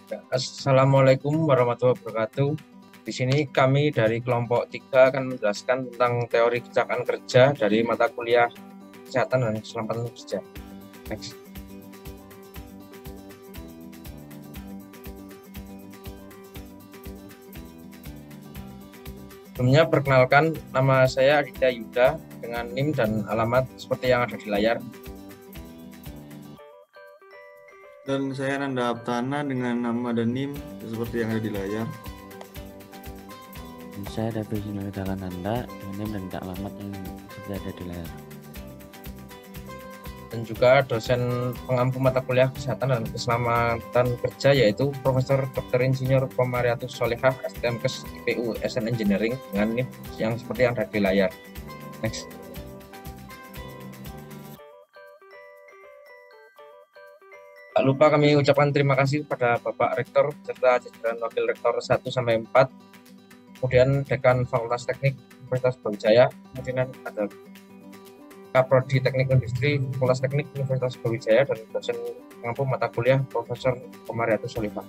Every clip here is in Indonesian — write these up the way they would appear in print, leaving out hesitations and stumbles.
Assalamualaikum warahmatullahi wabarakatuh. Di sini kami dari kelompok 3 akan menjelaskan tentang teori kecelakaan kerja dari mata kuliah kesehatan dan keselamatan kerja. Next. Sebelumnya perkenalkan, nama saya Aditya Yuda dengan NIM dan alamat seperti yang ada di layar. Dan saya Nanda Aptana dengan nama dan NIM seperti yang ada di layar. Dan saya David Nanda dengan NIM dan alamat yang seperti ada di layar. Dan juga dosen pengampu mata kuliah kesehatan dan keselamatan kerja yaitu Profesor Dr. Insinyur Komariatus Solehah STMKes IPU SN Engineering dengan NIM yang seperti yang ada di layar. Next. Tak lupa kami ucapkan terima kasih kepada Bapak Rektor serta jajaran Wakil Rektor 1-4, kemudian Dekan Fakultas Teknik Universitas Brawijaya, kemudian ada Kaprodi Teknik Industri Fakultas Teknik Universitas Brawijaya, dan dosen pengampu mata kuliah Profesor Komariatus Solehah.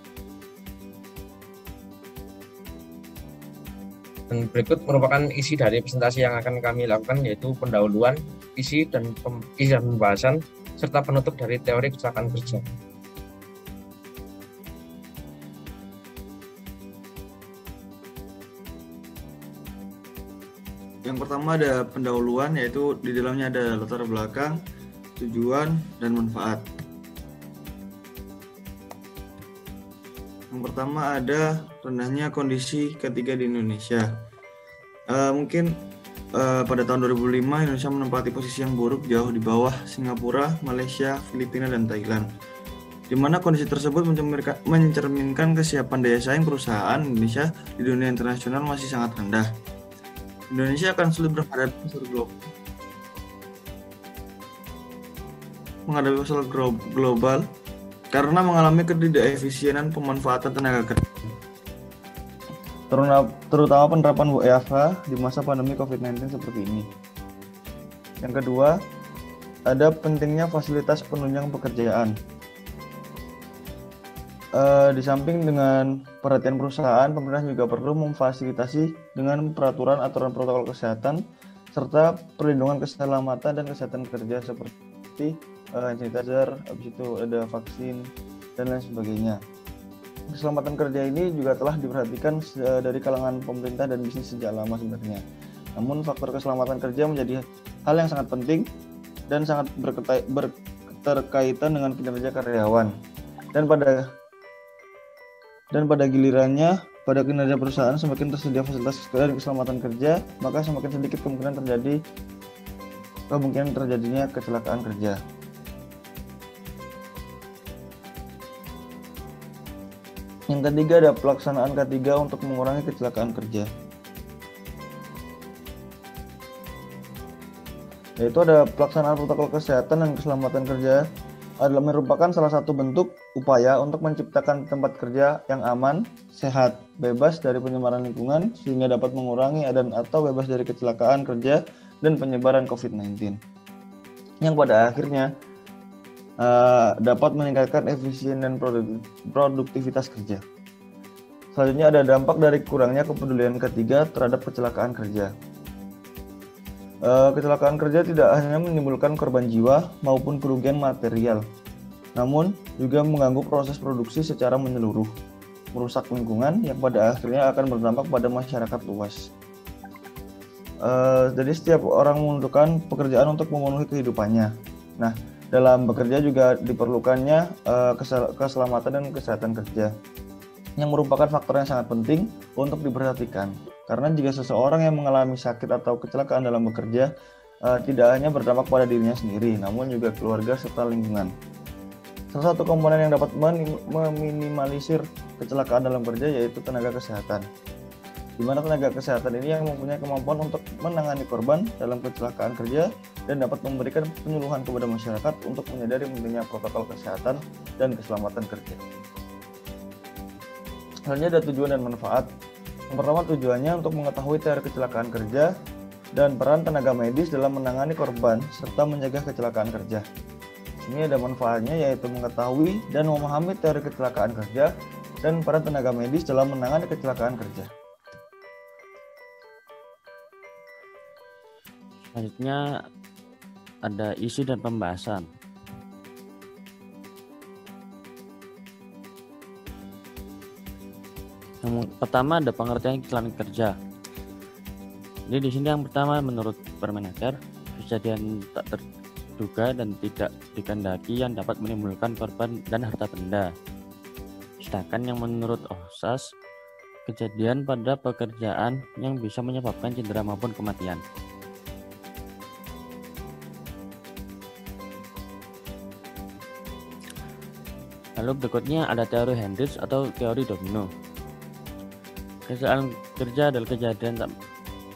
Dan berikut merupakan isi dari presentasi yang akan kami lakukan, yaitu pendahuluan, isi dan pembahasan, serta penutup dari teori kecelakaan kerja. Yang pertama ada pendahuluan, yaitu di dalamnya ada latar belakang, tujuan, dan manfaat. Yang pertama ada rendahnya kondisi K3 di Indonesia. Mungkin pada tahun 2005 Indonesia menempati posisi yang buruk jauh di bawah Singapura, Malaysia, Filipina, dan Thailand, di mana kondisi tersebut mencerminkan kesiapan daya saing perusahaan Indonesia di dunia internasional masih sangat rendah. Indonesia akan sulit menghadapi pasar global karena mengalami ketidakefisienan pemanfaatan tenaga kerja, terutama penerapan WFH di masa pandemi COVID-19 seperti ini. Yang kedua, ada pentingnya fasilitas penunjang pekerjaan. Di samping dengan perhatian perusahaan, pemerintah juga perlu memfasilitasi dengan aturan protokol kesehatan serta perlindungan keselamatan dan kesehatan kerja seperti hand sanitizer, habis itu ada vaksin dan lain sebagainya. Keselamatan kerja ini juga telah diperhatikan dari kalangan pemerintah dan bisnis sejak lama sebenarnya. Namun faktor keselamatan kerja menjadi hal yang sangat penting dan sangat berketerkaitan dengan kinerja karyawan. Dan pada gilirannya, pada kinerja perusahaan semakin tersedia fasilitas dan keselamatan kerja, maka semakin sedikit kemungkinan terjadinya kecelakaan kerja. Yang ketiga ada pelaksanaan K3 untuk mengurangi kecelakaan kerja. Yaitu ada pelaksanaan protokol kesehatan dan keselamatan kerja adalah merupakan salah satu bentuk upaya untuk menciptakan tempat kerja yang aman, sehat, bebas dari pencemaran lingkungan sehingga dapat mengurangi atau bebas dari kecelakaan kerja dan penyebaran COVID-19. Yang pada akhirnya dapat meningkatkan efisien dan produktivitas kerja. Selanjutnya ada dampak dari kurangnya kepedulian ketiga terhadap kecelakaan kerja. Kecelakaan kerja tidak hanya menimbulkan korban jiwa maupun kerugian material, namun juga mengganggu proses produksi secara menyeluruh, merusak lingkungan yang pada akhirnya akan berdampak pada masyarakat luas. Jadi setiap orang membutuhkan pekerjaan untuk memenuhi kehidupannya. Nah, dalam bekerja juga diperlukannya keselamatan dan kesehatan kerja, yang merupakan faktor yang sangat penting untuk diperhatikan. Karena jika seseorang yang mengalami sakit atau kecelakaan dalam bekerja, tidak hanya berdampak pada dirinya sendiri, namun juga keluarga serta lingkungan. Salah satu komponen yang dapat meminimalisir kecelakaan dalam kerja yaitu tenaga kesehatan, di mana tenaga kesehatan ini yang mempunyai kemampuan untuk menangani korban dalam kecelakaan kerja dan dapat memberikan penyuluhan kepada masyarakat untuk menyadari pentingnya protokol kesehatan dan keselamatan kerja. Selanjutnya ada tujuan dan manfaat. Yang pertama, tujuannya untuk mengetahui teori kecelakaan kerja dan peran tenaga medis dalam menangani korban serta mencegah kecelakaan kerja. Ini ada manfaatnya yaitu mengetahui dan memahami teori kecelakaan kerja dan peran tenaga medis dalam menangani kecelakaan kerja. Selanjutnya ada isu dan pembahasan. Yang pertama ada pengertian kecelakaan kerja. Jadi di sini yang pertama menurut Permenaker, kejadian tak terduga dan tidak dikehendaki yang dapat menimbulkan korban dan harta benda. Sedangkan yang menurut OHSAS, kejadian pada pekerjaan yang bisa menyebabkan cedera maupun kematian. Lalu berikutnya ada teori Hendrix atau teori domino. Kecelakaan kerja adalah kejadian tak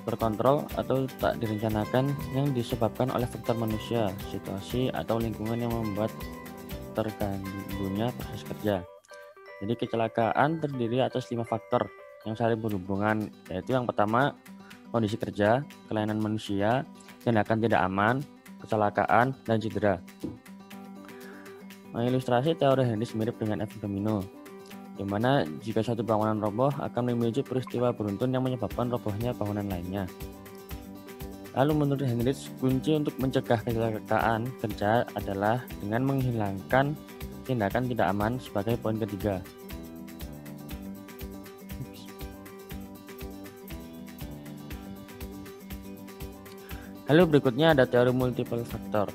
terkontrol atau tak direncanakan yang disebabkan oleh faktor manusia, situasi, atau lingkungan yang membuat terganggunya proses kerja. Jadi kecelakaan terdiri atas 5 faktor yang saling berhubungan, yaitu yang pertama kondisi kerja, kelainan manusia, tindakan tidak aman, kecelakaan, dan cedera. Mengilustrasi teori Hendrix mirip dengan efek domino, di mana jika satu bangunan roboh akan memicu peristiwa beruntun yang menyebabkan robohnya bangunan lainnya. Lalu menurut Hendrix, kunci untuk mencegah kecelakaan kerja adalah dengan menghilangkan tindakan tidak aman sebagai poin ketiga. Lalu berikutnya ada teori multiple faktor.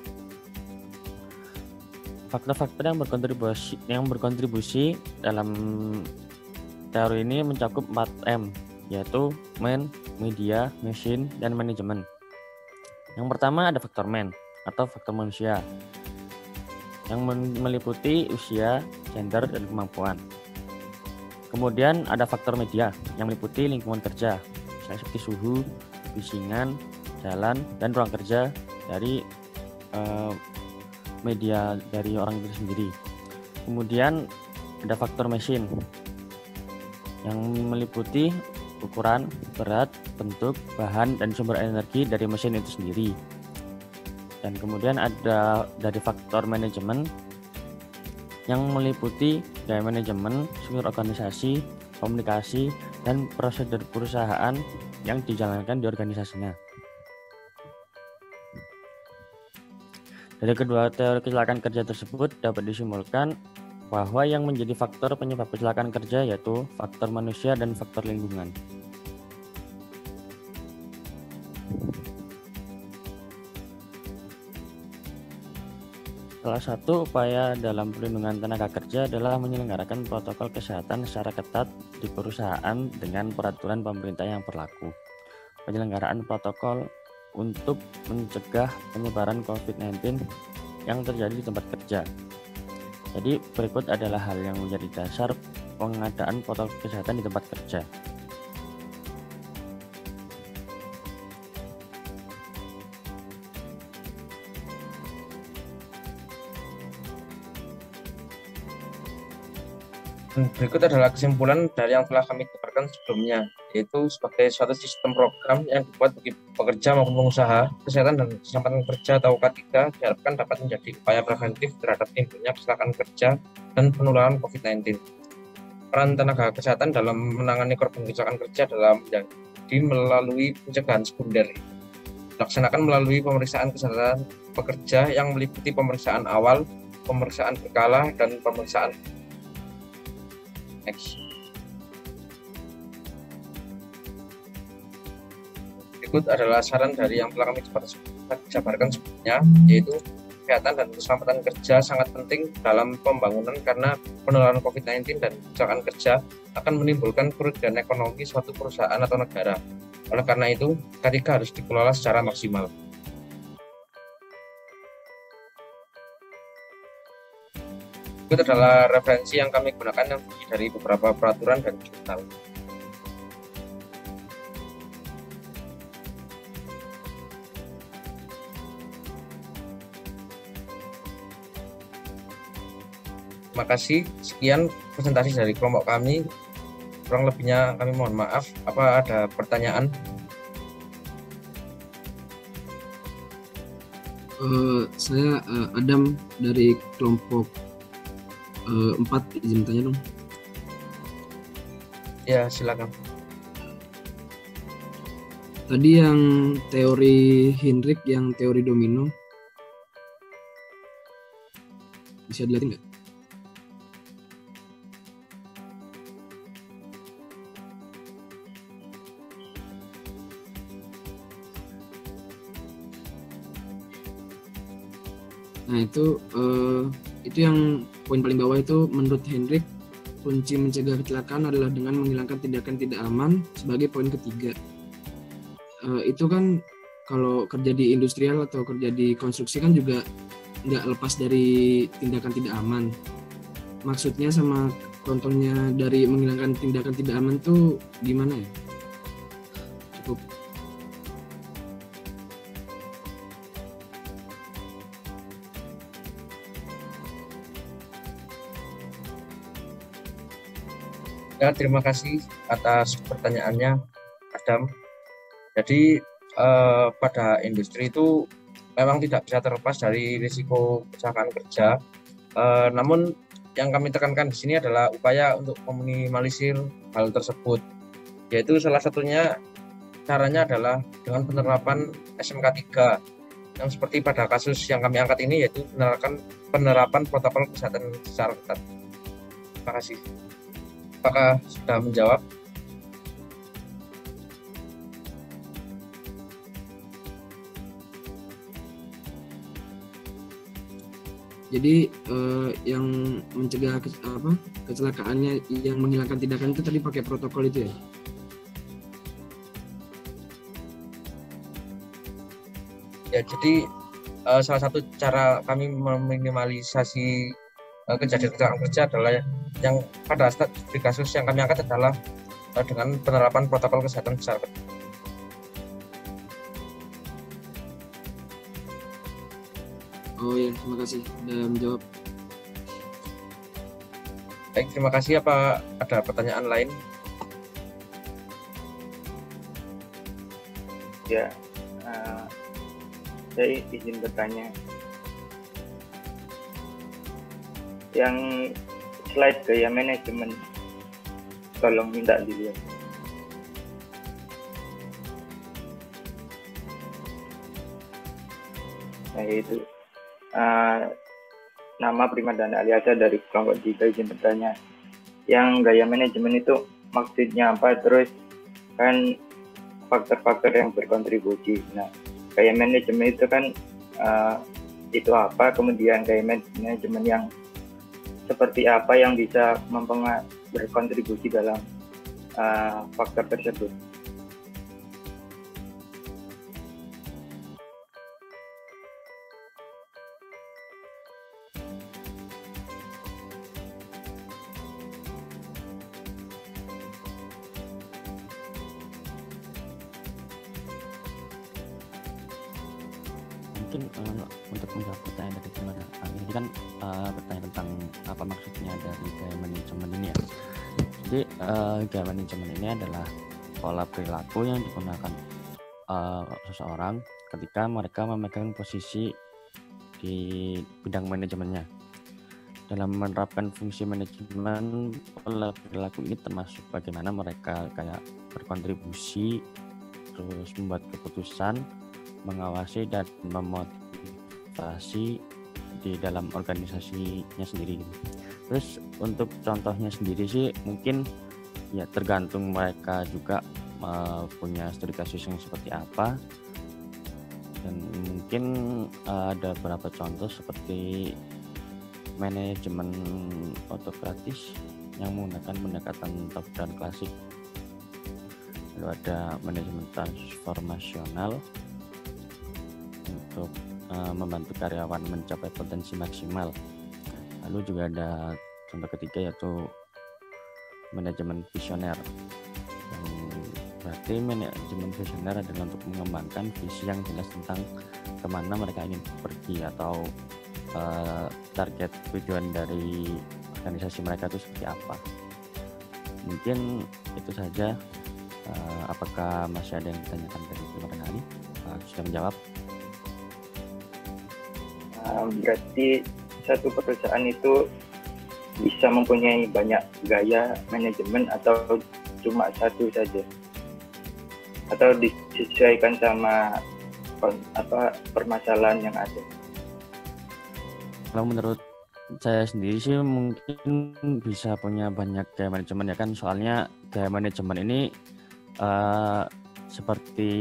Faktor-faktor yang berkontribusi dalam teori ini mencakup 4M, yaitu man, media, mesin, dan manajemen. Yang pertama ada faktor man atau faktor manusia yang meliputi usia, gender, dan kemampuan. Kemudian ada faktor media yang meliputi lingkungan kerja, misalnya seperti suhu, bisingan, jalan, dan ruang kerja dari media dari orang itu sendiri. Kemudian ada faktor mesin yang meliputi ukuran, berat, bentuk, bahan, dan sumber energi dari mesin itu sendiri. Dan kemudian ada dari faktor manajemen yang meliputi gaya manajemen, struktur organisasi, komunikasi, dan prosedur perusahaan yang dijalankan di organisasinya. Dari kedua teori kecelakaan kerja tersebut dapat disimpulkan bahwa yang menjadi faktor penyebab kecelakaan kerja yaitu faktor manusia dan faktor lingkungan. Salah satu upaya dalam perlindungan tenaga kerja adalah menyelenggarakan protokol kesehatan secara ketat di perusahaan dengan peraturan pemerintah yang berlaku. Penyelenggaraan protokol untuk mencegah penyebaran COVID-19 yang terjadi di tempat kerja. Jadi berikut adalah hal yang menjadi dasar pengadaan protokol kesehatan di tempat kerja. Berikut adalah kesimpulan dari yang telah kami paparkan sebelumnya, yaitu sebagai suatu sistem program yang dibuat bagi pekerja maupun pengusaha, kesehatan dan keselamatan kerja atau K3 diharapkan dapat menjadi upaya preventif terhadap timbulnya kecelakaan kerja dan penularan COVID-19. Peran tenaga kesehatan dalam menangani korban kecelakaan kerja adalah menjadi melalui pencegahan sekunder, dilaksanakan melalui pemeriksaan kesehatan pekerja yang meliputi pemeriksaan awal, pemeriksaan berkala, dan pemeriksaan Next. Berikut adalah saran dari yang telah kami jabarkan sebelumnya, yaitu kesehatan dan keselamatan kerja sangat penting dalam pembangunan karena penularan COVID-19 dan kecelakaan kerja akan menimbulkan kerugian ekonomi suatu perusahaan atau negara. Oleh karena itu, K3 harus dikelola secara maksimal. Itu adalah referensi yang kami gunakan yang dari beberapa peraturan dan jurnal. Terima kasih. Sekian presentasi dari kelompok kami. Kurang lebihnya kami mohon maaf. Apa ada pertanyaan? Saya Adam dari kelompok 4, izin tanya dong. Ya, silakan. Tadi yang teori Hendrik, yang teori domino, bisa dilihat nggak? Nah itu yang poin paling bawah itu menurut Hendrik kunci mencegah kecelakaan adalah dengan menghilangkan tindakan tidak aman sebagai poin ketiga. Itu kan kalau kerja di industrial atau kerja di konstruksi kan juga nggak lepas dari tindakan tidak aman. Maksudnya sama contohnya dari menghilangkan tindakan tidak aman tuh gimana ya? Cukup. Ya, terima kasih atas pertanyaannya, Adam. Jadi pada industri itu memang tidak bisa terlepas dari risiko kecelakaan kerja. Namun yang kami tekankan di sini adalah upaya untuk meminimalisir hal tersebut. Yaitu salah satunya caranya adalah dengan penerapan SMK 3 yang seperti pada kasus yang kami angkat ini, yaitu penerapan protokol kesehatan secara ketat. Terima kasih. Apakah sudah menjawab? Jadi yang mencegah kecelakaannya, yang menghilangkan tindakan itu tadi pakai protokol itu ya? Ya, jadi salah satu cara kami meminimalisasi kejadian kecelakaan kerja adalah yang pada saat di kasus yang kami angkat adalah dengan penerapan protokol kesehatan secara ketat. Oh ya, terima kasih sudah menjawab. Baik, terima kasih. Apa ada pertanyaan lain? Ya, saya izin bertanya. Yang slide gaya manajemen, tolong minta dilihat. Nah, yaitu nama Primadana Aliasa dari kelompok 3, izin bertanya. Yang gaya manajemen itu maksudnya apa? Terus kan faktor-faktor yang berkontribusi. Nah, gaya manajemen itu kan itu apa? Kemudian gaya manajemen yang seperti apa yang bisa berkontribusi dalam faktor tersebut. Mungkin untuk menjawab pertanyaan dari Primana, ini kan bertanya tentang apa maksudnya dari gaya manajemen ini ya. Jadi gaya manajemen ini adalah pola perilaku yang digunakan seseorang ketika mereka memegang posisi di bidang manajemennya. Dalam menerapkan fungsi manajemen, pola perilaku ini termasuk bagaimana mereka kayak berkontribusi, terus membuat keputusan, mengawasi dan memotivasi di dalam organisasinya sendiri. Terus untuk contohnya sendiri sih mungkin ya tergantung mereka juga punya studi kasus yang seperti apa, dan mungkin ada beberapa contoh seperti manajemen autokratis yang menggunakan pendekatan top down klasik, lalu ada manajemen transformasional untuk membantu karyawan mencapai potensi maksimal. Lalu juga ada contoh ketiga yaitu manajemen visioner, yang berarti manajemen visioner adalah untuk mengembangkan visi yang jelas tentang kemana mereka ingin pergi atau target tujuan dari organisasi mereka itu seperti apa. Mungkin itu saja. Apakah masih ada yang ditanyakan dari teman-teman kali? Sudah menjawab? Berarti satu perusahaan itu bisa mempunyai banyak gaya manajemen atau cuma satu saja? Atau disesuaikan sama permasalahan yang ada? Kalau menurut saya sendiri sih mungkin bisa punya banyak gaya manajemen ya kan, soalnya gaya manajemen ini seperti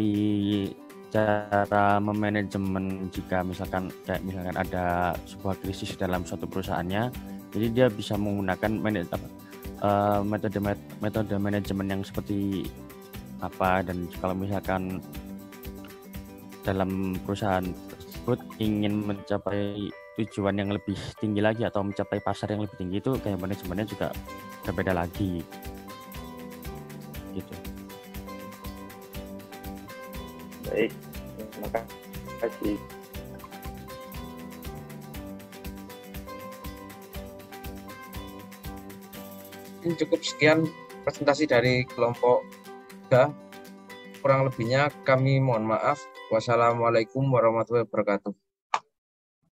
cara memanajemen jika misalkan ada sebuah krisis dalam suatu perusahaannya, jadi dia bisa menggunakan metode manajemen yang seperti apa, dan kalau misalkan dalam perusahaan tersebut ingin mencapai tujuan yang lebih tinggi lagi atau mencapai pasar yang lebih tinggi, itu kayak manajemennya juga berbeda lagi gitu. Baik, terima kasih. Ini cukup sekian presentasi dari kelompok 3. Kurang lebihnya kami mohon maaf. Wassalamualaikum warahmatullahi wabarakatuh.